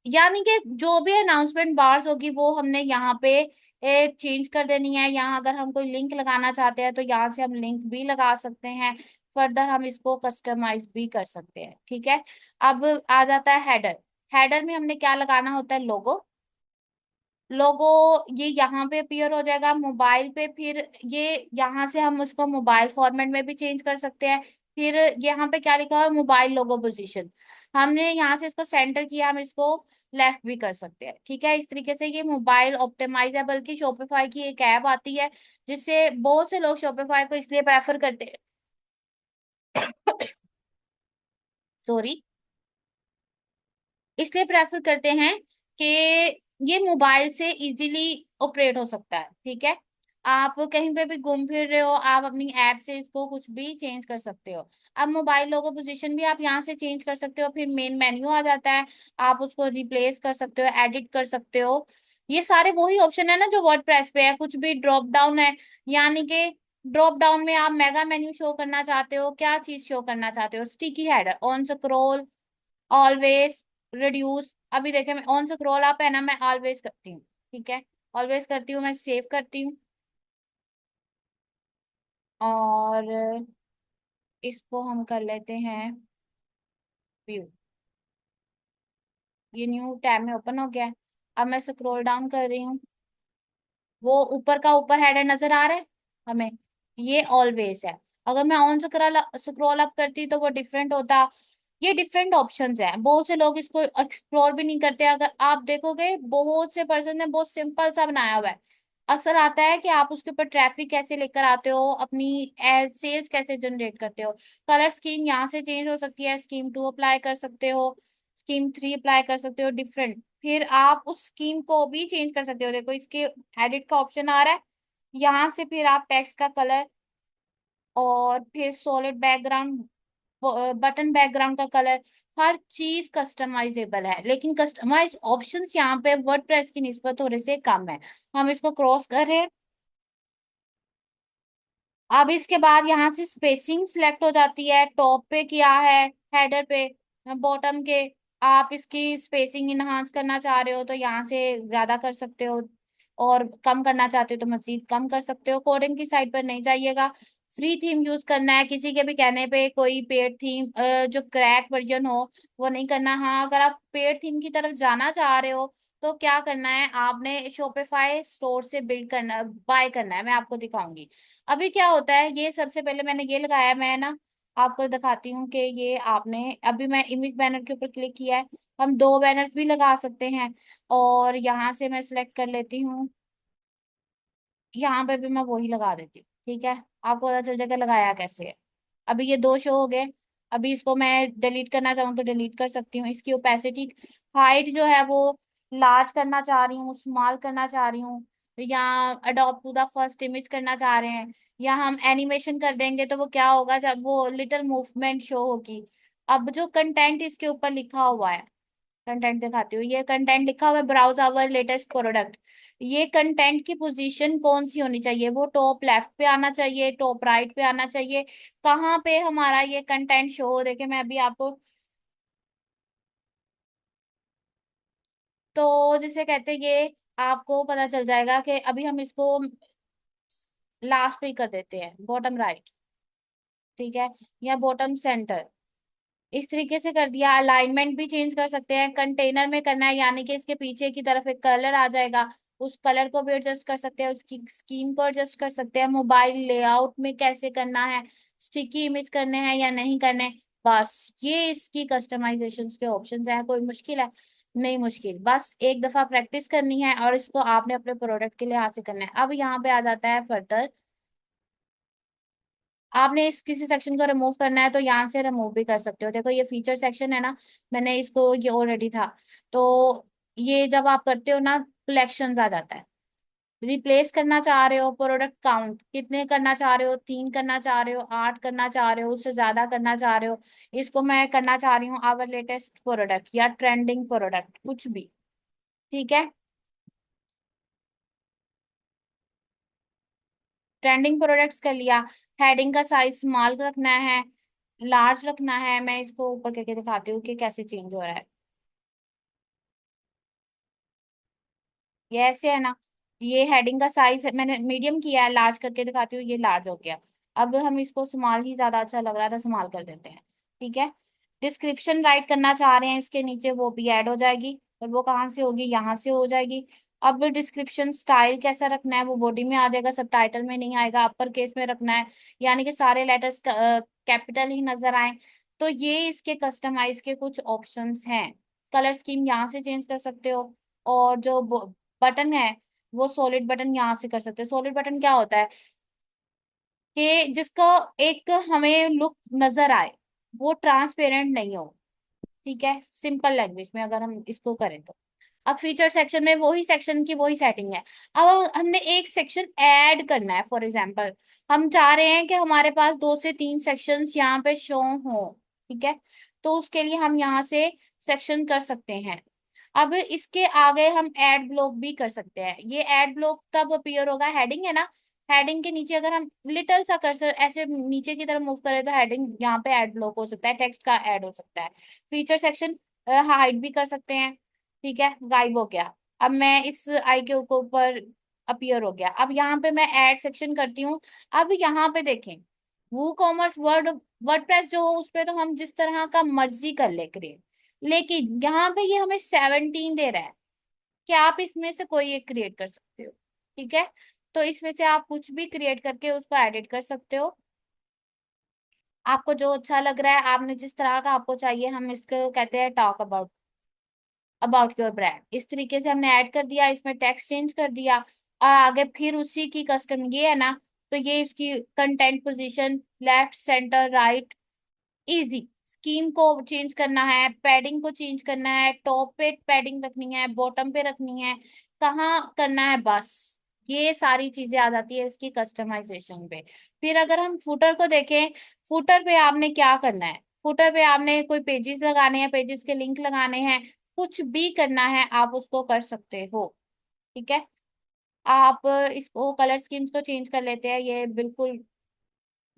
यानी कि जो भी अनाउंसमेंट बार्स होगी वो हमने यहाँ पे चेंज कर देनी है। यहाँ अगर हम कोई लिंक लगाना चाहते हैं तो यहाँ से हम लिंक भी लगा सकते हैं, फर्दर हम इसको कस्टमाइज भी कर सकते हैं। ठीक है। अब आ जाता है हेडर। हेडर में हमने क्या लगाना होता है, लोगो। लोगो ये यहाँ पे अपीयर हो जाएगा मोबाइल पे, फिर ये यहाँ से हम उसको मोबाइल फॉर्मेट में भी चेंज कर सकते हैं। फिर यहाँ पे क्या लिखा हुआ है, मोबाइल लोगो पोजीशन, हमने यहाँ से इसको सेंटर किया, हम इसको लेफ्ट भी कर सकते हैं। ठीक है। इस तरीके से ये मोबाइल ऑप्टिमाइज है, बल्कि शॉपिफाई की एक ऐप आती है जिससे बहुत से लोग शॉपिफाई को इसलिए प्रेफर करते हैं सॉरी, इसलिए प्रेफर करते हैं कि ये मोबाइल से इजीली ऑपरेट हो सकता है। ठीक है। आप कहीं पे भी घूम फिर रहे हो, आप अपनी ऐप से इसको कुछ भी चेंज कर सकते हो। अब मोबाइल लोगो पोजीशन भी आप यहाँ से चेंज कर सकते हो, फिर मेन मेन्यू आ जाता है, आप उसको रिप्लेस कर सकते हो, एडिट कर सकते हो। ये सारे वही ऑप्शन है ना जो वर्डप्रेस पे है, कुछ भी ड्रॉप डाउन है, यानी कि ड्रॉप डाउन में आप मेगा मेन्यू शो करना चाहते हो, क्या चीज शो करना चाहते हो, sticky header, on scroll, always, reduce. अभी देखे मैं ऑन स्क्रॉल अप है ना, मैं ऑलवेज करती हूँ। ठीक है। ऑलवेज करती हूँ, मैं सेव करती हूँ और इसको हम कर लेते हैं व्यू। ये न्यू टैब में ओपन हो गया है। अब मैं स्क्रॉल डाउन कर रही हूँ, वो ऊपर का ऊपर हेडर नजर आ रहा है हमें, ये ऑलवेज है। अगर मैं ऑन स्क्रॉल स्क्रॉल अप करती तो वो डिफरेंट होता। ये डिफरेंट ऑप्शंस हैं, बहुत से लोग इसको एक्सप्लोर भी नहीं करते। अगर आप देखोगे बहुत से पर्सन ने बहुत सिंपल सा बनाया हुआ है। असर आता है कि आप उसके ऊपर ट्रैफिक कैसे लेकर आते हो, अपनी सेल्स कैसे जनरेट करते हो। कलर स्कीम यहाँ से चेंज हो सकती है, स्कीम 2 अप्लाई कर सकते हो, स्कीम 3 अप्लाई कर सकते हो, डिफरेंट। फिर आप उस स्कीम को भी चेंज कर सकते हो, देखो इसके एडिट का ऑप्शन आ रहा है, यहाँ से फिर आप टेक्स्ट का कलर और फिर सॉलिड बैकग्राउंड बटन बैकग्राउंड का कलर, हर चीज कस्टमाइजेबल है। लेकिन कस्टमाइज ऑप्शंस यहाँ पे वर्डप्रेस की निस्बत थोड़े से कम है। हम इसको क्रॉस कर रहे हैं। अब इसके बाद यहाँ से स्पेसिंग सिलेक्ट हो जाती है, टॉप पे किया है, हेडर पे, बॉटम के। आप इसकी स्पेसिंग इनहांस करना चाह रहे हो तो यहाँ से ज्यादा कर सकते हो, और कम करना चाहते हो तो मजीद कम कर सकते हो। कोडिंग की साइड पर नहीं जाइएगा। फ्री थीम यूज करना है, किसी के भी कहने पे कोई पेड थीम जो क्रैक वर्जन हो वो नहीं करना। हाँ, अगर आप पेड थीम की तरफ जाना चाह रहे हो तो क्या करना है, आपने शॉपिफाई स्टोर से बिल्ड करना, बाय करना है। मैं आपको दिखाऊंगी। अभी क्या होता है, ये सबसे पहले मैंने ये लगाया, मैं ना आपको दिखाती हूँ कि ये आपने, अभी मैं इमेज बैनर के ऊपर क्लिक किया है। हम दो बैनर्स भी लगा सकते हैं, और यहाँ से मैं सिलेक्ट कर लेती हूँ, यहाँ पे भी मैं वही लगा देती हूँ। ठीक है, आपको पता चल जाएगा लगाया कैसे है। अभी ये दो शो हो गए। अभी इसको मैं डिलीट करना चाहूँ तो डिलीट कर सकती हूँ। इसकी ओपेसिटी, हाइट जो है वो लार्ज करना चाह रही हूँ, स्मॉल करना चाह रही हूँ, या adopt to the first image करना चाह रहे हैं, या हम एनिमेशन कर देंगे तो वो क्या होगा, जब वो लिटिल मूवमेंट शो होगी। अब जो कंटेंट इसके ऊपर लिखा हुआ है, कंटेंट दिखाती हूँ, ये कंटेंट लिखा हुआ है ब्राउज आवर लेटेस्ट प्रोडक्ट। ये कंटेंट की पोजीशन कौन सी होनी चाहिए, वो टॉप लेफ्ट पे आना चाहिए, टॉप राइट पे आना चाहिए, कहाँ पे हमारा ये कंटेंट शो हो। देखे मैं अभी आपको, तो जिसे कहते हैं ये, आपको पता चल जाएगा कि अभी हम इसको लास्ट पे ही कर देते हैं, बॉटम राइट। ठीक है, या बॉटम सेंटर, इस तरीके से कर दिया। अलाइनमेंट भी चेंज कर सकते हैं, कंटेनर में करना है यानी कि इसके पीछे की तरफ एक कलर आ जाएगा, उस कलर को भी एडजस्ट कर सकते हैं, उसकी स्कीम को एडजस्ट कर सकते हैं। मोबाइल लेआउट में कैसे करना है, स्टिकी इमेज करने हैं या नहीं करने, बस ये इसकी कस्टमाइजेशन के ऑप्शंस हैं। कोई मुश्किल है? नहीं मुश्किल, बस एक दफा प्रैक्टिस करनी है और इसको आपने अपने प्रोडक्ट के लिए हासिल करना है। अब यहाँ पे आ जाता है फर्दर, आपने इस किसी सेक्शन को रिमूव करना है तो यहाँ से रिमूव भी कर सकते हो। देखो ये फीचर सेक्शन है ना, मैंने इसको, ये ऑलरेडी था, तो ये जब आप करते हो ना, कलेक्शंस आ जाता है। रिप्लेस करना चाह रहे हो, प्रोडक्ट काउंट कितने करना चाह रहे हो, 3 करना चाह रहे हो, 8 करना चाह रहे हो, उससे ज्यादा करना चाह रहे हो। इसको मैं करना चाह रही हूँ आवर लेटेस्ट प्रोडक्ट या ट्रेंडिंग प्रोडक्ट, कुछ भी। ठीक है, ट्रेंडिंग प्रोडक्ट्स कर लिया। हेडिंग का साइज स्मॉल रखना है, लार्ज रखना है। मैं इसको ऊपर करके दिखाती हूँ कि कैसे चेंज हो रहा है। ये ऐसे है ना, ये हेडिंग का साइज मैंने मीडियम किया है, लार्ज करके दिखाती हूँ, ये लार्ज हो गया। अब हम इसको स्मॉल ही ज्यादा अच्छा लग रहा था, स्मॉल कर देते हैं। ठीक है, डिस्क्रिप्शन राइट करना चाह रहे हैं इसके नीचे, वो भी ऐड हो जाएगी। और वो कहाँ से होगी, यहाँ से हो जाएगी। अब डिस्क्रिप्शन स्टाइल कैसा रखना है, वो बॉडी में आ जाएगा, सब टाइटल में नहीं आएगा, अपर केस में रखना है, यानी कि सारे लेटर्स कैपिटल ही नजर आए। तो ये इसके कस्टमाइज के कुछ ऑप्शंस हैं। कलर स्कीम यहाँ से चेंज कर सकते हो, और जो बटन है वो सॉलिड बटन यहाँ से कर सकते हैं। सॉलिड बटन क्या होता है कि जिसका एक हमें लुक नजर आए, वो ट्रांसपेरेंट नहीं हो। ठीक है, सिंपल लैंग्वेज में अगर हम इसको करें तो। अब फीचर सेक्शन में वही सेक्शन की वही सेटिंग है। अब हमने एक सेक्शन ऐड करना है, फॉर एग्जांपल हम चाह रहे हैं कि हमारे पास 2 से 3 सेक्शंस यहाँ पे शो हो। ठीक है, तो उसके लिए हम यहाँ से सेक्शन कर सकते हैं। अब इसके आगे हम ऐड ब्लॉक भी कर सकते हैं। ये ऐड ब्लॉक तब अपीयर होगा, हेडिंग है ना, हेडिंग के नीचे अगर हम लिटिल सा कर्सर ऐसे नीचे की तरफ मूव करें तो हेडिंग यहाँ पे ऐड ब्लॉक हो सकता है, टेक्स्ट का ऐड हो सकता है। फीचर सेक्शन हाइड भी कर सकते हैं। ठीक है, गायब हो गया। अब मैं इस आई के ऊपर अपीयर हो गया। अब यहाँ पे मैं ऐड सेक्शन करती हूँ। अब यहाँ पे देखें, वो कॉमर्स वर्डप्रेस जो हो उस पे तो हम जिस तरह का मर्जी कर ले क्रिएट, लेकिन यहाँ पे ये हमें 17 दे रहा है कि आप इसमें से कोई एक क्रिएट कर सकते हो। ठीक है, तो इसमें से आप कुछ भी क्रिएट करके उसको एडिट कर सकते हो। आपको जो अच्छा लग रहा है, आपने जिस तरह का आपको चाहिए, हम इसको कहते हैं टॉक अबाउट योर ब्रांड। इस तरीके से हमने ऐड कर दिया, इसमें टेक्स्ट चेंज कर दिया, और आगे फिर उसी की कस्टम ये है ना, तो ये इसकी content position, left centre right, easy. Scheme को चेंज करना है, पैडिंग को चेंज करना है, टॉप पे पैडिंग रखनी है, बॉटम पे रखनी है, कहाँ करना है, बस ये सारी चीजें आ जाती है इसकी कस्टमाइजेशन पे। फिर अगर हम फुटर को देखें, फुटर पे आपने क्या करना है, फुटर पे आपने कोई पेजेस लगाने हैं, पेजेस के लिंक लगाने हैं, कुछ भी करना है आप उसको कर सकते हो। ठीक है। आप इसको कलर स्कीम्स को चेंज कर लेते हैं, ये बिल्कुल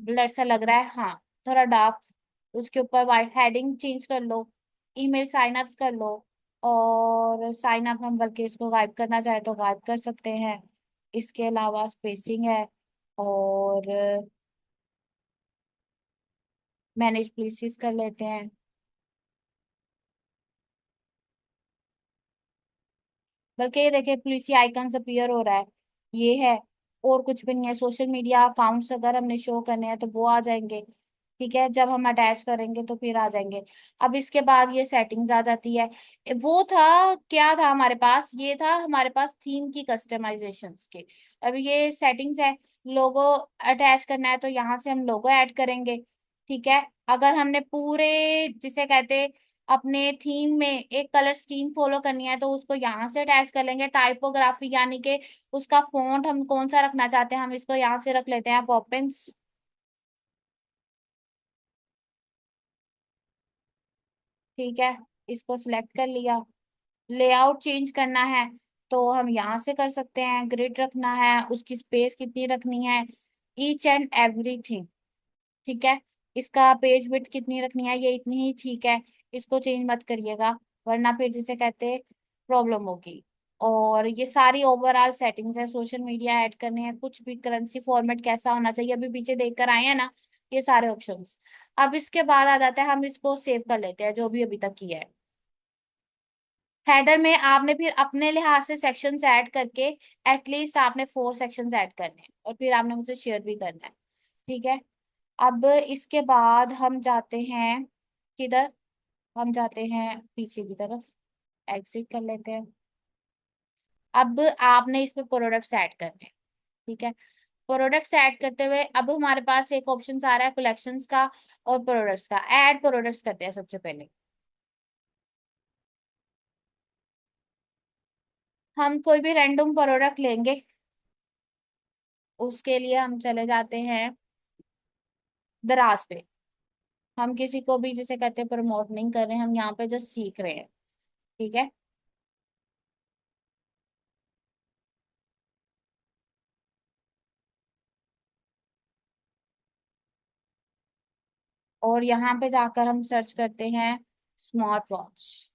ब्लर सा लग रहा है, हाँ थोड़ा डार्क। उसके ऊपर व्हाइट हेडिंग चेंज कर लो, ईमेल साइन अप कर लो। और साइन अप हम बल्कि इसको गायब करना चाहे तो गायब कर सकते हैं। इसके अलावा स्पेसिंग है, और मैनेज प्लेसेस कर लेते हैं। बल्कि ये देखिए पुलिस आइकन अपीयर हो रहा है, ये है। और कुछ भी नहीं है। सोशल मीडिया अकाउंट्स अगर हमने शो करने हैं तो वो आ जाएंगे। ठीक है, जब हम अटैच करेंगे तो फिर आ जाएंगे। अब इसके बाद ये सेटिंग्स आ जाती है। वो था, क्या था हमारे पास, ये था हमारे पास थीम की कस्टमाइजेशंस के। अब ये सेटिंग्स है। लोगो अटैच करना है तो यहाँ से हम लोगो ऐड करेंगे। ठीक है। अगर हमने पूरे, जिसे कहते, अपने थीम में एक कलर स्कीम फॉलो करनी है तो उसको यहाँ से अटैच कर लेंगे। टाइपोग्राफी यानी कि उसका फॉन्ट हम कौन सा रखना चाहते हैं, हम इसको यहाँ से रख लेते हैं पॉपिंस। ठीक है, इसको सिलेक्ट कर लिया। लेआउट चेंज करना है तो हम यहाँ से कर सकते हैं। ग्रिड रखना है, उसकी स्पेस कितनी रखनी है, ईच एंड एवरीथिंग। ठीक है। इसका पेज विड्थ कितनी रखनी है, ये इतनी ही ठीक है। इसको चेंज मत करिएगा, वरना फिर जिसे कहते प्रॉब्लम होगी। और ये सारी ओवरऑल सेटिंग्स है। सोशल मीडिया ऐड करने हैं, कुछ भी, करेंसी फॉर्मेट कैसा होना चाहिए, अभी पीछे देख कर आए हैं ना, ये सारे ऑप्शंस। अब इसके बाद आ जाता है, हम इसको सेव कर लेते हैं जो भी अभी तक किया है। हेडर में आपने फिर अपने लिहाज से सेक्शंस ऐड करके, एटलीस्ट आपने 4 सेक्शंस ऐड करने हैं, और फिर आपने मुझे शेयर भी करना है। ठीक है। अब इसके बाद हम जाते हैं किधर, हम जाते हैं पीछे की तरफ। एग्जिट कर लेते हैं। अब आपने इसमें प्रोडक्ट्स ऐड करने हैं। ठीक है। प्रोडक्ट्स ऐड करते हुए अब हमारे पास एक ऑप्शन आ रहा है कलेक्शंस का और प्रोडक्ट्स का। ऐड प्रोडक्ट्स करते हैं सबसे पहले। हम कोई भी रैंडम प्रोडक्ट लेंगे। उसके लिए हम चले जाते हैं दराज पे। हम किसी को भी जिसे कहते हैं प्रमोट नहीं कर रहे हैं, हम यहाँ पे जस्ट सीख रहे हैं। ठीक है। और यहाँ पे जाकर हम सर्च करते हैं स्मार्ट वॉच,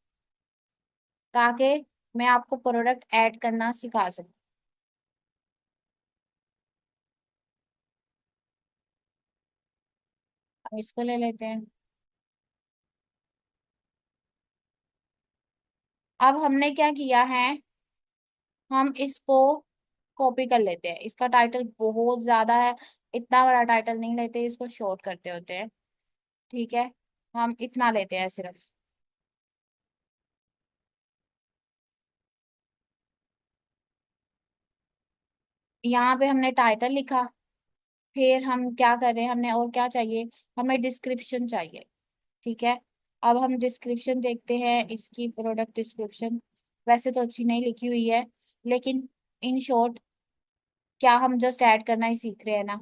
ताकि मैं आपको प्रोडक्ट ऐड करना सिखा सकूं। अब इसको ले लेते हैं। अब हमने क्या किया है, हम इसको कॉपी कर लेते हैं। इसका टाइटल बहुत ज्यादा है, इतना बड़ा टाइटल नहीं लेते, इसको शॉर्ट करते होते हैं। ठीक है। हम इतना लेते हैं सिर्फ। यहाँ पे हमने टाइटल लिखा। फिर हम क्या कर रहे हैं, हमने और क्या चाहिए, हमें डिस्क्रिप्शन चाहिए। ठीक है। अब हम डिस्क्रिप्शन देखते हैं, इसकी प्रोडक्ट डिस्क्रिप्शन वैसे तो अच्छी नहीं लिखी हुई है, लेकिन इन शॉर्ट, क्या हम जस्ट ऐड करना ही सीख रहे हैं ना,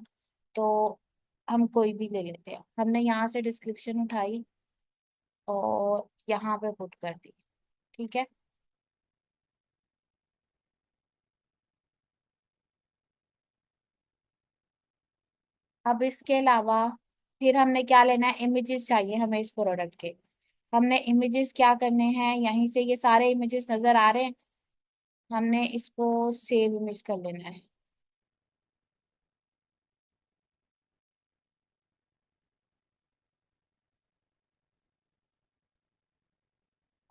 तो हम कोई भी ले लेते हैं। हमने यहाँ से डिस्क्रिप्शन उठाई और यहाँ पे पुट कर दी। ठीक है। अब इसके अलावा फिर हमने क्या लेना है, इमेजेस चाहिए हमें इस प्रोडक्ट के। हमने इमेजेस क्या करने हैं, यहीं से ये सारे इमेजेस नजर आ रहे हैं, हमने इसको सेव इमेज कर लेना है।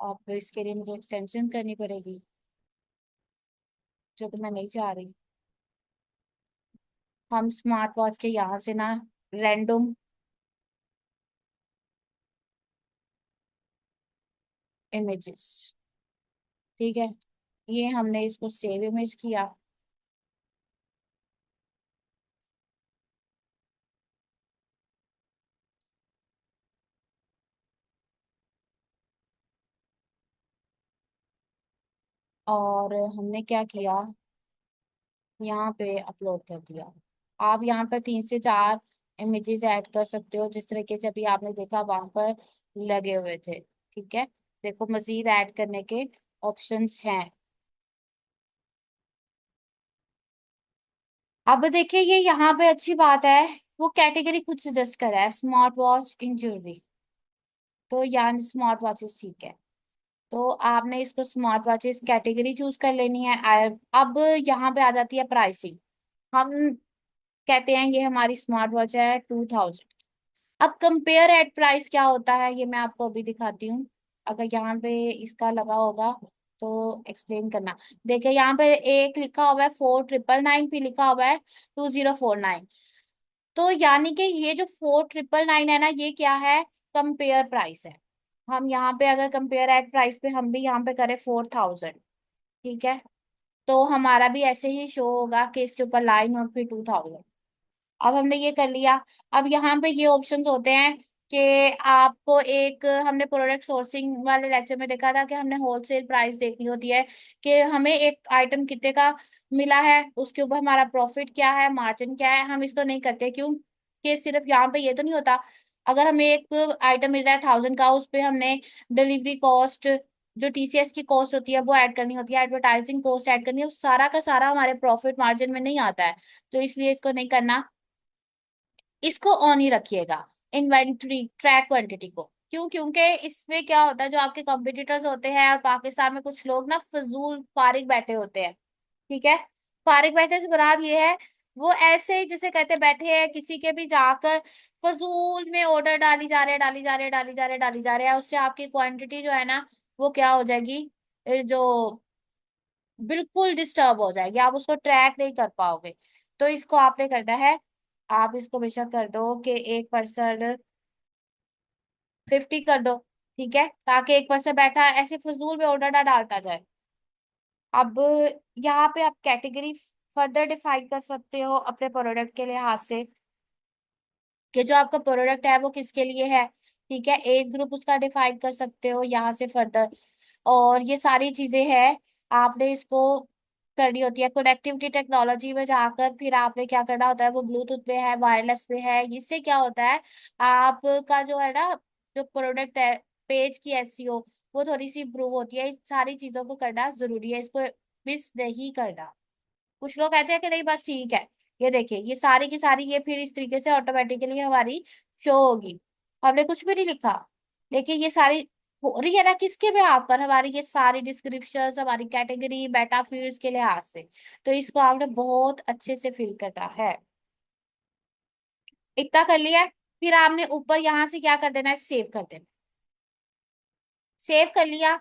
अब इसके लिए मुझे एक्सटेंशन करनी पड़ेगी, जो कि मैं नहीं चाह रही। हम स्मार्ट वॉच के यहाँ से ना, रैंडम इमेजेस। ठीक है। ये हमने इसको सेव इमेज किया। और हमने क्या किया, यहाँ पे अपलोड कर दिया। आप यहाँ पे 3 से 4 इमेजेस ऐड कर सकते हो, जिस तरीके से अभी आपने देखा वहां पर लगे हुए थे। ठीक है, देखो मजीद ऐड करने के ऑप्शंस हैं। अब देखिए ये यहाँ पे अच्छी बात है, वो कैटेगरी खुद सजेस्ट करा है, स्मार्ट वॉच इन ज्वेलरी। तो यानी स्मार्ट वॉचेस ठीक है, तो आपने इसको स्मार्ट वॉचेस कैटेगरी चूज कर लेनी है। अब यहाँ पे आ जाती है प्राइसिंग। हम कहते हैं ये हमारी स्मार्ट वॉच है 2000। अब कंपेयर एट प्राइस क्या होता है ये मैं आपको अभी दिखाती हूँ। अगर यहाँ पे इसका लगा होगा तो एक्सप्लेन करना। देखिए यहाँ पे एक लिखा हुआ है 4999, भी लिखा हुआ है 2049। तो यानी कि ये जो 4999 है ना, ये क्या है, कंपेयर प्राइस है। हम यहाँ पे अगर कंपेयर एट प्राइस पे हम भी यहाँ पे करें 4000, ठीक है, तो हमारा भी ऐसे ही शो होगा कि इसके ऊपर लाइन और फिर 2000। अब हमने ये कर लिया। अब यहाँ पे ये ऑप्शंस होते हैं कि आपको एक, हमने प्रोडक्ट सोर्सिंग वाले लेक्चर में देखा था कि हमने होलसेल प्राइस देखनी होती है कि हमें एक आइटम कितने का मिला है, उसके ऊपर हमारा प्रॉफिट क्या है, मार्जिन क्या है। हम इसको नहीं करते क्यों, कि सिर्फ यहाँ पे ये तो नहीं होता। अगर हमें एक आइटम मिल रहा है 1000 का, उस पे हमने डिलीवरी कॉस्ट, जो टीसीएस की कॉस्ट होती है वो ऐड करनी होती है, एडवर्टाइजिंग कॉस्ट ऐड करनी है, वो सारा का सारा हमारे प्रॉफिट मार्जिन में नहीं आता है। तो इसलिए इसको नहीं करना, इसको ऑन ही रखिएगा, इन्वेंट्री ट्रैक क्वांटिटी को। क्यों, क्योंकि इसमें क्या होता है, जो आपके कॉम्पिटिटर्स होते हैं और पाकिस्तान में कुछ लोग ना फजूल फारिग बैठे होते हैं। ठीक है, फारिग बैठे से मुराद ये है, वो ऐसे ही जिसे कहते बैठे हैं किसी के भी जाकर फजूल में ऑर्डर डाली जा रहे हैं, डाली जा रहे हैं, डाली जा रहे हैं, डाली जा रहे हैं। उससे आपकी क्वांटिटी जो है ना, वो क्या हो जाएगी, जो बिल्कुल डिस्टर्ब हो जाएगी, आप उसको ट्रैक नहीं कर पाओगे। तो इसको आपने करना है, आप इसको बेशक कर दो कि 1% 50 कर दो। ठीक है, ताकि 1% बैठा ऐसे फजूल में ऑर्डर ना डालता जाए। अब यहाँ पे आप कैटेगरी फर्दर डिफाइन कर सकते हो अपने प्रोडक्ट के लिहाज से, कि जो आपका प्रोडक्ट है वो किसके लिए है। ठीक है, एज ग्रुप उसका डिफाइन कर सकते हो यहाँ से फर्दर। और ये सारी चीजें हैं, आपने इसको करनी होती है। कनेक्टिविटी टेक्नोलॉजी में जाकर फिर आपने क्या करना होता है, वो ब्लूटूथ पे है, वायरलेस पे है। इससे क्या होता है, आपका जो है ना, जो प्रोडक्ट है, पेज की एसईओ वो थोड़ी सी इम्प्रूव होती है। इस सारी चीजों को करना जरूरी है, इसको मिस नहीं करना। कुछ लोग कहते हैं कि नहीं बस ठीक है, ये देखिए ये सारी की सारी ये फिर इस तरीके से ऑटोमेटिकली हमारी शो होगी, हमने कुछ भी नहीं लिखा, लेकिन ये सारी हो रही है ना किसके बिहाफ पर, हमारी ये सारी डिस्क्रिप्शन, हमारी कैटेगरी मेटा फील्ड्स के लिहाज से। तो इसको आपने बहुत अच्छे से फिल करना है। इतना कर लिया है, फिर आपने ऊपर यहाँ से क्या कर देना है, सेव कर देना। सेव कर लिया,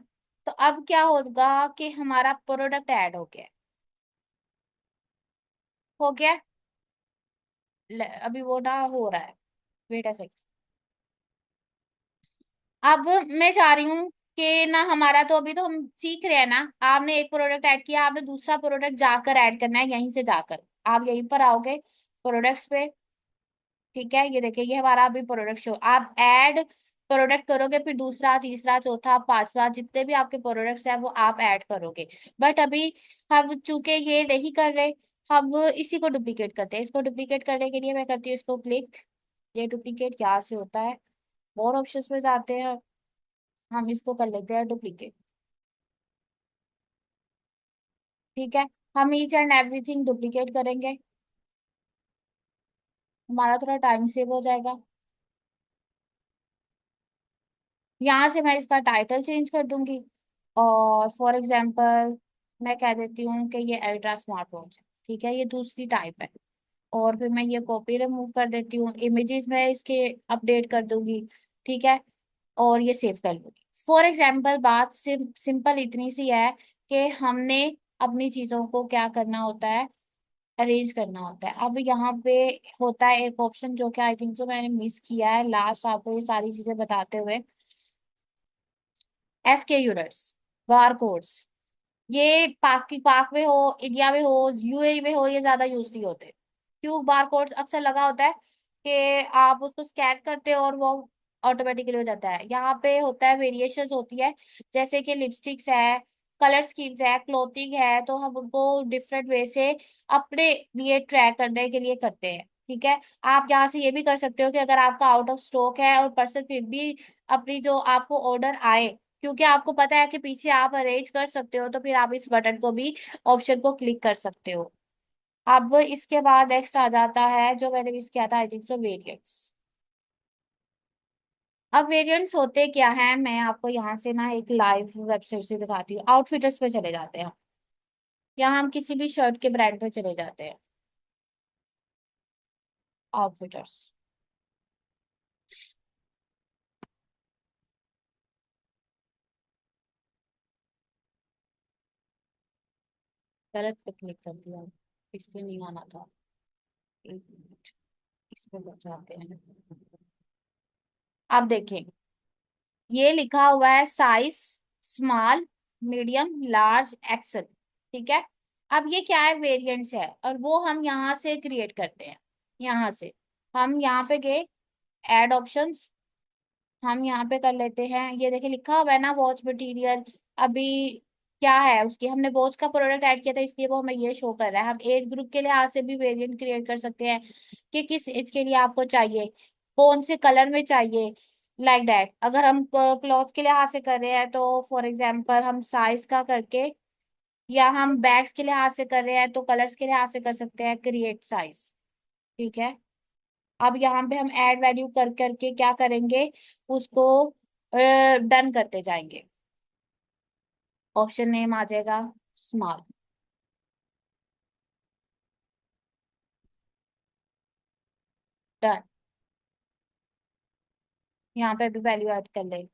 तो अब क्या होगा कि हमारा प्रोडक्ट ऐड हो गया। हो गया, अभी वो ना हो रहा है, वेट अ सेकंड। अब मैं चाह रही हूँ कि ना, हमारा तो अभी तो हम सीख रहे हैं ना, आपने एक प्रोडक्ट ऐड किया, आपने दूसरा प्रोडक्ट जाकर ऐड करना है, यहीं से जाकर आप यहीं पर आओगे प्रोडक्ट्स पे। ठीक है, ये देखिए ये हमारा अभी प्रोडक्ट शो, आप ऐड प्रोडक्ट करोगे, फिर दूसरा, तीसरा, चौथा, पांचवा, जितने भी आपके प्रोडक्ट्स हैं वो आप ऐड करोगे। बट अभी हम चूंकि ये नहीं कर रहे, हम इसी को डुप्लीकेट करते हैं। इसको डुप्लीकेट करने के लिए मैं करती हूँ इसको क्लिक, ये डुप्लीकेट यहाँ से होता है, और ऑप्शंस में जाते हैं, हम इसको कर लेते हैं डुप्लीकेट। ठीक है, हम ईच एंड एवरीथिंग डुप्लीकेट करेंगे, हमारा थोड़ा टाइम सेव हो जाएगा। यहाँ से मैं इसका टाइटल चेंज कर दूंगी, और फॉर एग्जांपल मैं कह देती हूँ कि ये अल्ट्रा स्मार्ट वॉच है। ठीक है, ये दूसरी टाइप है। और फिर मैं ये कॉपी रिमूव कर देती हूँ, इमेजेस में इसके अपडेट कर दूंगी। ठीक है, और ये सेव कर लूंगी। फॉर एग्जाम्पल बात सिंपल इतनी सी है कि हमने अपनी चीजों को क्या करना होता है, अरेंज करना होता है। अब यहाँ पे होता है एक ऑप्शन जो कि आई थिंक सो मैंने मिस किया है लास्ट आपको ये सारी चीजें बताते हुए, एसके यूनिट्स, बार कोड्स। ये पाक में हो, इंडिया में हो, यूएई में हो, ये ज्यादा यूज नहीं होते। क्यों, बार कोड अक्सर लगा होता है कि आप उसको स्कैन करते हो और वो ऑटोमेटिकली हो जाता है। यहाँ पे होता है, वेरिएशंस होती है, जैसे कि लिपस्टिक्स है, कलर स्कीम्स है, क्लोथिंग है, तो हम उनको डिफरेंट वे से अपने लिए ट्रैक करने के लिए करते हैं। ठीक है। आप यहाँ से ये भी कर सकते हो कि अगर आपका आउट ऑफ स्टॉक है और पर्सन फिर भी अपनी जो आपको ऑर्डर आए, क्योंकि आपको पता है कि पीछे आप अरेंज कर सकते हो, तो फिर आप इस बटन को भी, ऑप्शन को क्लिक कर सकते हो। अब इसके बाद नेक्स्ट आ जाता है जो मैंने मिस किया था, आई थिंक सो, वेरिएंट्स। अब वेरिएंट्स होते क्या हैं, मैं आपको यहाँ से ना एक लाइव वेबसाइट से दिखाती हूँ। आउटफिटर्स पे चले जाते हैं, यहाँ हम किसी भी शर्ट के ब्रांड पे चले जाते हैं। आउटफिटर्स, गलत पे क्लिक कर दिया, इस पे नहीं आना था। एक मिनट, इस पे लग जाते हैं। आप देखें, ये लिखा हुआ है size small, medium, large, XL. ठीक है। अब ये क्या है, वेरिएंट्स है, और वो हम यहाँ से क्रिएट करते हैं। यहाँ से हम यहाँ पे गए, ऐड ऑप्शंस, हम यहाँ पे कर लेते हैं। ये देखिए लिखा हुआ है ना, वॉच मटेरियल। अभी क्या है, उसकी हमने वॉच का प्रोडक्ट ऐड किया था, इसलिए वो हमें ये शो कर रहा है। हम एज ग्रुप के लिहाज से भी वेरिएंट क्रिएट कर सकते हैं कि किस एज के लिए आपको चाहिए, कौन से कलर में चाहिए, लाइक दैट। अगर हम क्लॉथ के लिहाज से कर रहे हैं तो फॉर एग्जाम्पल हम साइज का करके, या हम बैग्स के लिहाज से कर रहे हैं तो कलर्स के लिहाज से कर सकते हैं क्रिएट साइज। ठीक है। अब यहाँ पे हम ऐड वैल्यू कर करके क्या करेंगे, उसको डन करते जाएंगे। ऑप्शन नेम आ जाएगा स्मॉल, डन। यहाँ पे भी वैल्यू ऐड कर ले।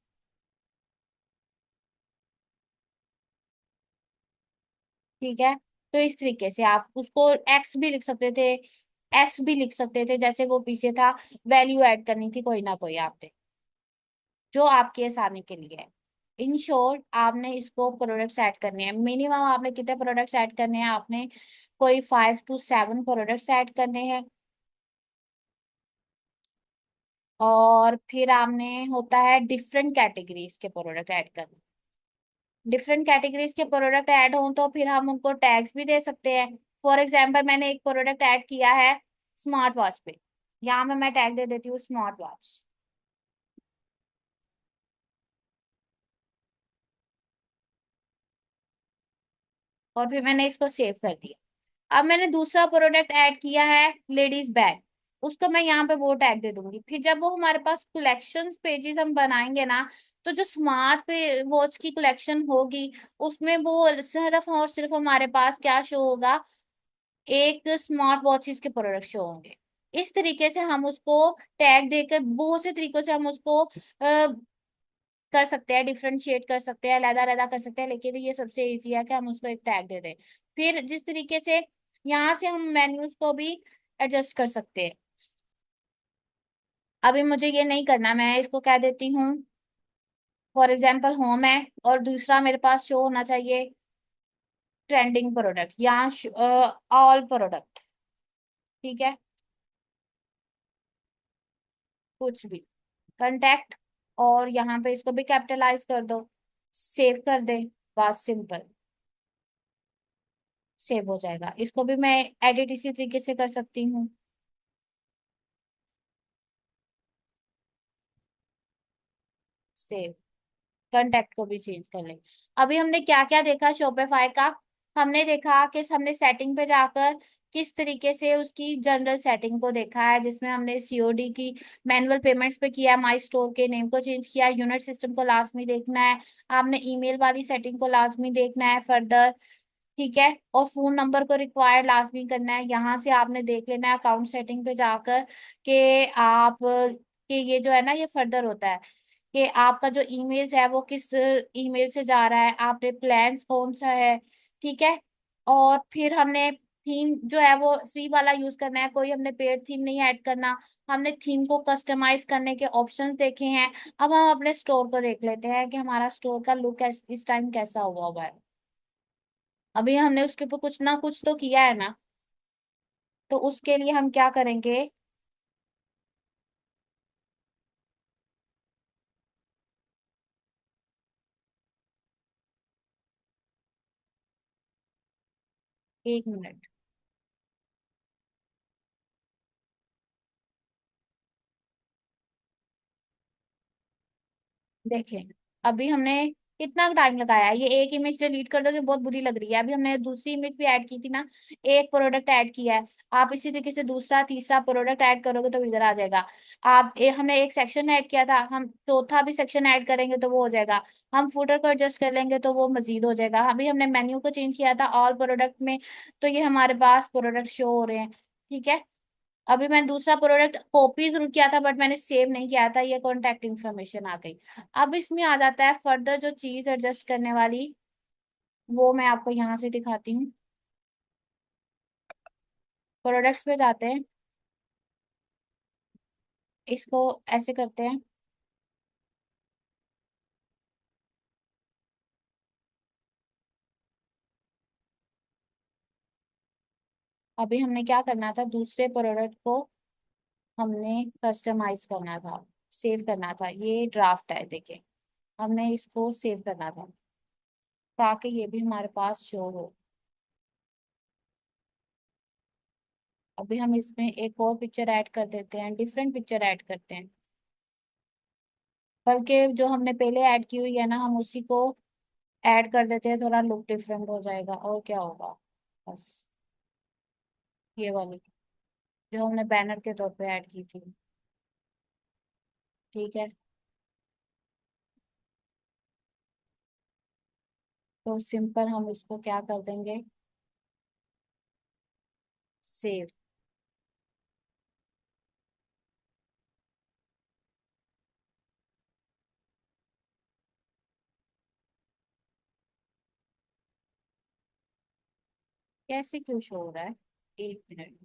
ठीक है। तो इस तरीके से आप उसको एक्स भी लिख सकते थे, एस भी लिख सकते थे, जैसे वो पीछे था। वैल्यू ऐड करनी थी कोई ना कोई आपने, जो आपके आसानी के लिए है। इन शॉर्ट, आपने इसको प्रोडक्ट्स ऐड करने हैं। मिनिमम आपने कितने प्रोडक्ट्स ऐड करने हैं, आपने कोई 5 to 7 प्रोडक्ट्स ऐड करने हैं। और फिर आपने होता है डिफरेंट कैटेगरीज के प्रोडक्ट ऐड करने। डिफरेंट कैटेगरीज के प्रोडक्ट ऐड हों तो फिर हम उनको टैग्स भी दे सकते हैं। फॉर एग्जाम्पल मैंने एक प्रोडक्ट ऐड किया है स्मार्ट वॉच पे, यहाँ पे मैं टैग दे देती हूँ स्मार्ट वॉच, और फिर मैंने इसको सेव कर दिया। अब मैंने दूसरा प्रोडक्ट ऐड किया है लेडीज बैग, उसको मैं यहाँ पे वो टैग दे दूंगी। फिर जब वो हमारे पास कलेक्शंस पेजेस हम बनाएंगे ना, तो जो स्मार्ट पे वॉच की कलेक्शन होगी, उसमें वो सिर्फ और सिर्फ हमारे पास क्या शो होगा, एक स्मार्ट वॉचेस के प्रोडक्ट शो होंगे। इस तरीके से हम उसको टैग देकर बहुत से तरीकों से हम उसको कर सकते हैं, डिफरेंशिएट कर सकते हैं, अलग अलग कर सकते हैं, लेकिन ये सबसे इजी है कि हम उसको एक टैग दे दें। फिर जिस तरीके से यहाँ से हम मेन्यूज को भी एडजस्ट कर सकते हैं। अभी मुझे ये नहीं करना, मैं इसको कह देती हूँ फॉर एग्जाम्पल होम है, और दूसरा मेरे पास शो होना चाहिए ट्रेंडिंग प्रोडक्ट या ऑल प्रोडक्ट। ठीक है। कुछ भी, कांटेक्ट, और यहाँ पे इसको भी कैपिटलाइज कर दो, सेव कर दे, बस सिंपल, सेव हो जाएगा। इसको भी मैं एडिट इसी तरीके से कर सकती हूँ, सेव। कांटेक्ट को भी चेंज कर ले। अभी हमने क्या क्या देखा शॉपिफाई का, हमने देखा कि हमने सेटिंग पे जाकर किस तरीके से उसकी जनरल सेटिंग को देखा है, जिसमें हमने सीओडी की मैनुअल पेमेंट्स पे किया, माई स्टोर के नेम को चेंज किया, यूनिट सिस्टम को लाजमी देखना है, आपने ईमेल वाली सेटिंग को लाजमी देखना है फर्दर। ठीक है। और फोन नंबर को रिक्वायर्ड लाजमी करना है, यहाँ से आपने देख लेना है अकाउंट सेटिंग पे जाकर कि आप कि ये जो है ना ये फर्दर होता है कि आपका जो ईमेल है वो किस ईमेल से जा रहा है, आपने प्लान्स कौन सा है। ठीक है। और फिर हमने थीम जो है वो फ्री वाला यूज करना है, कोई हमने पेड थीम नहीं ऐड करना। हमने थीम को कस्टमाइज करने के ऑप्शंस देखे हैं। अब हम अपने स्टोर को देख लेते हैं कि हमारा स्टोर का लुक इस टाइम कैसा हुआ है। अभी हमने उसके ऊपर कुछ ना कुछ तो किया है ना, तो उसके लिए हम क्या करेंगे, 1 मिनट। देखें, अभी हमने कितना टाइम लगाया है, ये एक इमेज डिलीट कर दोगे बहुत बुरी लग रही है। अभी हमने दूसरी इमेज भी ऐड की थी ना, एक प्रोडक्ट ऐड किया है। आप इसी तरीके से दूसरा तीसरा प्रोडक्ट ऐड करोगे तो इधर आ जाएगा। हमने एक सेक्शन ऐड किया था, हम चौथा भी सेक्शन ऐड करेंगे तो वो हो जाएगा। हम फुटर को एडजस्ट कर लेंगे तो वो मजीद हो जाएगा। अभी हमने मेन्यू को चेंज किया था ऑल प्रोडक्ट में, तो ये हमारे पास प्रोडक्ट शो हो रहे हैं। ठीक है। अभी मैंने दूसरा प्रोडक्ट कॉपी जरूर किया था बट मैंने सेव नहीं किया था, ये कॉन्टेक्ट इन्फॉर्मेशन आ गई। अब इसमें आ जाता है फर्दर जो चीज एडजस्ट करने वाली, वो मैं आपको यहाँ से दिखाती हूँ। प्रोडक्ट्स पे जाते हैं, इसको ऐसे करते हैं। अभी हमने क्या करना था, दूसरे प्रोडक्ट को हमने कस्टमाइज करना था, सेव करना था। ये ड्राफ्ट है, देखिए हमने इसको सेव करना था ताकि ये भी हमारे पास शो हो। अभी हम इसमें एक और पिक्चर ऐड कर देते हैं, डिफरेंट पिक्चर ऐड करते हैं। बल्कि जो हमने पहले ऐड की हुई है ना, हम उसी को ऐड कर देते हैं, थोड़ा लुक डिफरेंट हो जाएगा। और क्या होगा, बस ये वाली जो हमने बैनर के तौर पे ऐड की थी। ठीक है, तो सिंपल हम इसको क्या कर देंगे, सेव। कैसे क्यों शो हो रहा है, एक मिनट।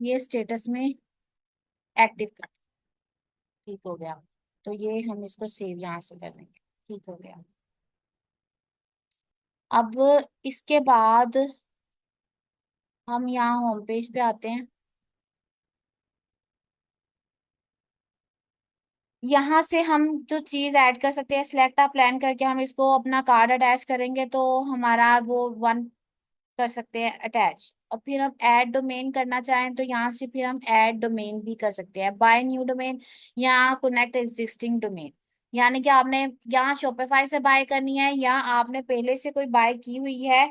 ये स्टेटस में एक्टिव कर, ठीक हो गया। तो ये हम इसको सेव यहाँ से कर देंगे, ठीक हो गया। अब इसके बाद हम यहाँ होम पेज पे आते हैं। यहाँ से हम जो चीज ऐड कर सकते हैं, सिलेक्ट अ प्लान करके हम इसको अपना कार्ड अटैच करेंगे तो हमारा वो वन कर सकते हैं अटैच। और फिर हम ऐड डोमेन करना चाहें तो यहाँ से फिर हम ऐड डोमेन भी कर सकते हैं, बाय न्यू डोमेन या कनेक्ट एग्जिस्टिंग डोमेन। यानी कि आपने यहाँ शॉपिफाई से बाय करनी है या आपने पहले से कोई बाय की हुई है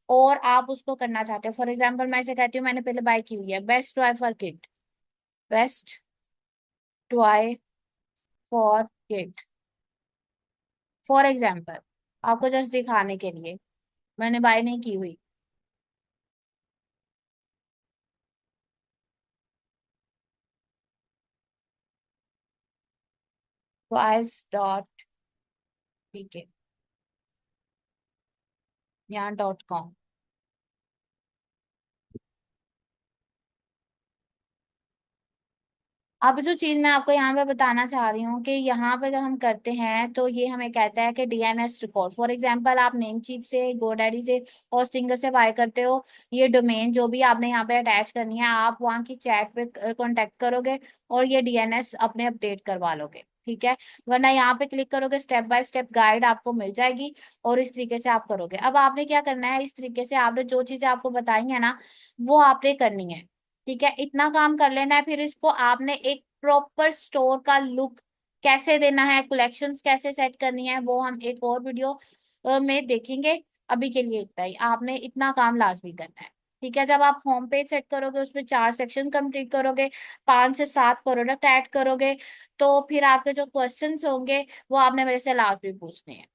और आप उसको करना चाहते हो। फॉर एग्जाम्पल मैं इसे कहती हूँ मैंने पहले बाय की हुई है, best toy for kid, best toy for kid, for example, आपको जस्ट दिखाने के लिए, मैंने बाय नहीं की हुई। टॉयज डॉट, ठीक है, यहाँ डॉट कॉम। अब जो चीज मैं आपको यहाँ पे बताना चाह रही हूँ कि यहाँ पे जब हम करते हैं तो ये हमें कहता है कि डीएनएस रिकॉर्ड। फॉर एग्जांपल आप नेमचीप से, गोडैडी से और स्टिंगर से बाय करते हो, ये डोमेन जो भी आपने यहाँ पे अटैच करनी है आप वहाँ की चैट पे कांटेक्ट करोगे और ये डीएनएस अपने अपडेट करवा लोगे। ठीक है, वरना यहाँ पे क्लिक करोगे स्टेप बाय स्टेप गाइड आपको मिल जाएगी और इस तरीके से आप करोगे। अब आपने क्या करना है, इस तरीके से आपने जो चीजें आपको बताई है ना वो आपने करनी है। ठीक है, इतना काम कर लेना है। फिर इसको आपने एक प्रॉपर स्टोर का लुक कैसे देना है, कलेक्शंस कैसे सेट करनी है, वो हम एक और वीडियो में देखेंगे। अभी के लिए इतना ही, आपने इतना काम लाजमी करना है। ठीक है, जब आप होम पेज सेट करोगे उसमें 4 सेक्शन कंप्लीट करोगे, 5 से 7 प्रोडक्ट ऐड करोगे, तो फिर आपके जो क्वेश्चंस होंगे वो आपने मेरे से लाजमी पूछने हैं।